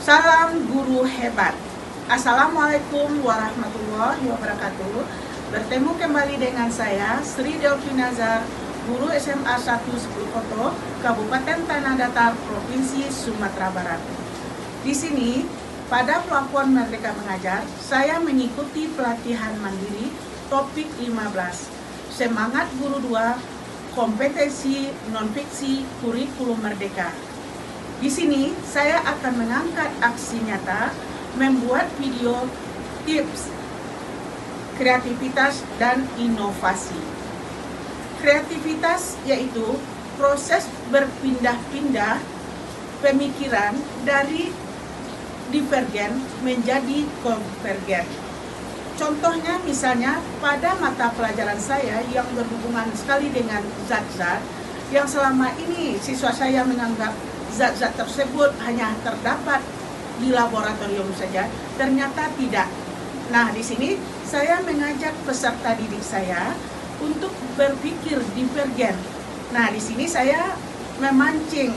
Salam guru hebat. Assalamualaikum warahmatullahi wabarakatuh. Bertemu kembali dengan saya Sri Delvi Nazar, guru SMA 1 Sepulukoto, Kabupaten Tanah Datar, Provinsi Sumatera Barat. Di sini, pada pelabuhan Merdeka Mengajar, saya mengikuti pelatihan mandiri topik 15, Semangat Guru 2, Kompetensi Non-Fiksi Kurikulum Merdeka. Di sini saya akan mengangkat aksi nyata membuat video tips kreativitas dan inovasi. Kreativitas yaitu proses berpindah-pindah pemikiran dari divergen menjadi konvergen. Contohnya misalnya pada mata pelajaran saya yang berhubungan sekali dengan zat-zat yang selama ini siswa saya menganggap zat-zat tersebut hanya terdapat di laboratorium saja, ternyata tidak. Nah, di sini saya mengajak peserta didik saya untuk berpikir divergen. Nah, di sini saya memancing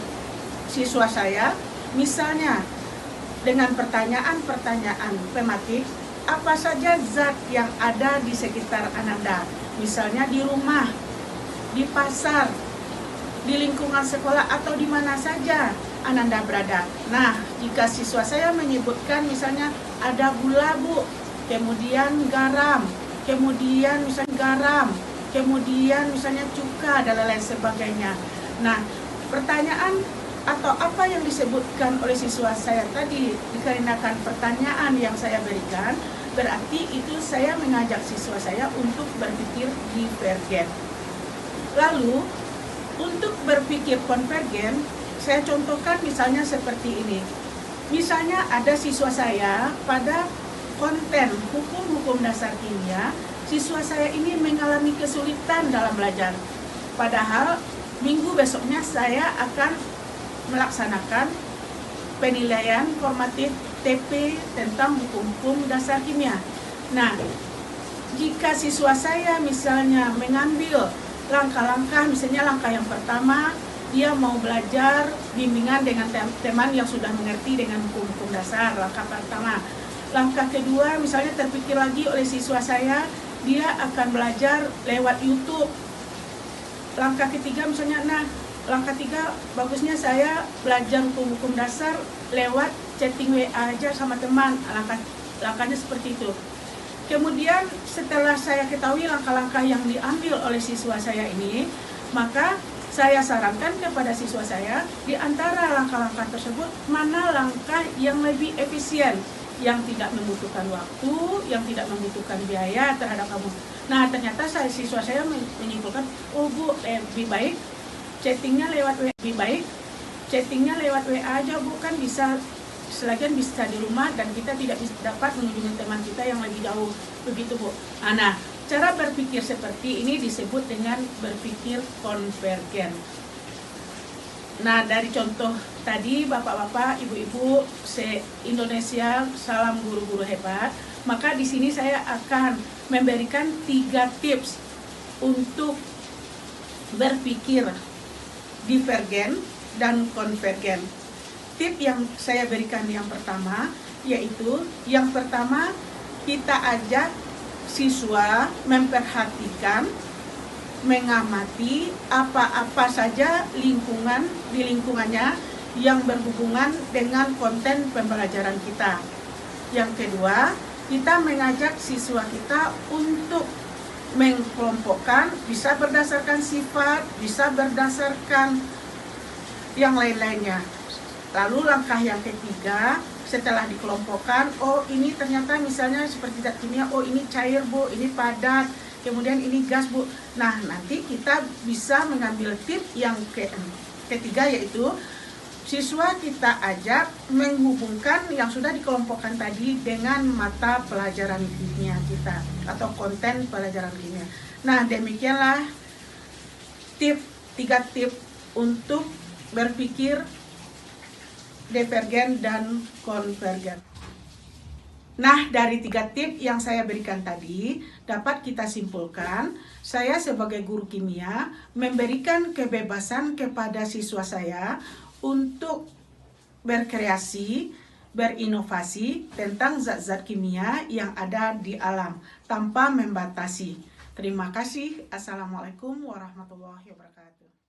siswa saya, misalnya dengan pertanyaan-pertanyaan tematik, apa saja zat yang ada di sekitar Ananda, misalnya di rumah, di pasar, di lingkungan sekolah, atau di mana saja Ananda berada. Nah, jika siswa saya menyebutkan misalnya ada gula, Bu, kemudian garam, kemudian misalnya cuka dan lain sebagainya. Nah, pertanyaan atau apa yang disebutkan oleh siswa saya tadi dikarenakan pertanyaan yang saya berikan, berarti itu saya mengajak siswa saya untuk berpikir divergen. Lalu, untuk berpikir konvergen, saya contohkan misalnya seperti ini. Misalnya ada siswa saya pada konten hukum-hukum dasar kimia, siswa saya ini mengalami kesulitan dalam belajar. Padahal minggu besoknya saya akan melaksanakan penilaian formatif TP tentang hukum-hukum dasar kimia. Nah, jika siswa saya misalnya mengambil langkah-langkah, misalnya langkah yang pertama, dia mau belajar bimbingan dengan teman yang sudah mengerti dengan hukum-hukum dasar, langkah pertama. Langkah kedua, misalnya terpikir lagi oleh siswa saya, dia akan belajar lewat YouTube. Langkah ketiga misalnya, langkah tiga, bagusnya saya belajar hukum-hukum dasar lewat chatting WA aja sama teman. Langkahnya seperti itu. Kemudian setelah saya ketahui langkah-langkah yang diambil oleh siswa saya ini, maka saya sarankan kepada siswa saya, di antara langkah-langkah tersebut, mana langkah yang lebih efisien, yang tidak membutuhkan waktu, yang tidak membutuhkan biaya terhadap kamu. Nah, ternyata siswa saya menyimpulkan, oh Bu, lebih baik chattingnya lewat WA aja, Bu, kan bisa, selagian bisa di rumah dan kita tidak dapat mengunjungi teman kita yang lagi jauh, begitu Bu. Nah, cara berpikir seperti ini disebut dengan berpikir konvergen. Nah, dari contoh tadi Bapak-bapak, Ibu-ibu se-Indonesia, salam guru-guru hebat, maka di sini saya akan memberikan 3 tips untuk berpikir divergen dan konvergen. Tip yang saya berikan yang pertama, yaitu yang pertama, kita ajak siswa memperhatikan, mengamati apa-apa saja di lingkungannya yang berhubungan dengan konten pembelajaran kita. Yang kedua, kita mengajak siswa kita untuk mengkelompokkan, bisa berdasarkan sifat, bisa berdasarkan yang lain-lainnya. Lalu langkah yang ketiga, setelah dikelompokkan, oh ini ternyata misalnya seperti zat kimia, oh ini cair Bu, ini padat, kemudian ini gas Bu. Nah, nanti kita bisa mengambil tip yang ketiga, yaitu siswa kita ajak menghubungkan yang sudah dikelompokkan tadi dengan mata pelajaran kimia kita atau konten pelajaran kimia. Nah, demikianlah 3 tip untuk berpikir divergen dan konvergen. Nah, dari 3 tip yang saya berikan tadi, dapat kita simpulkan, saya sebagai guru kimia memberikan kebebasan kepada siswa saya untuk berkreasi, berinovasi tentang zat-zat kimia yang ada di alam tanpa membatasi. Terima kasih. Assalamualaikum warahmatullahi wabarakatuh.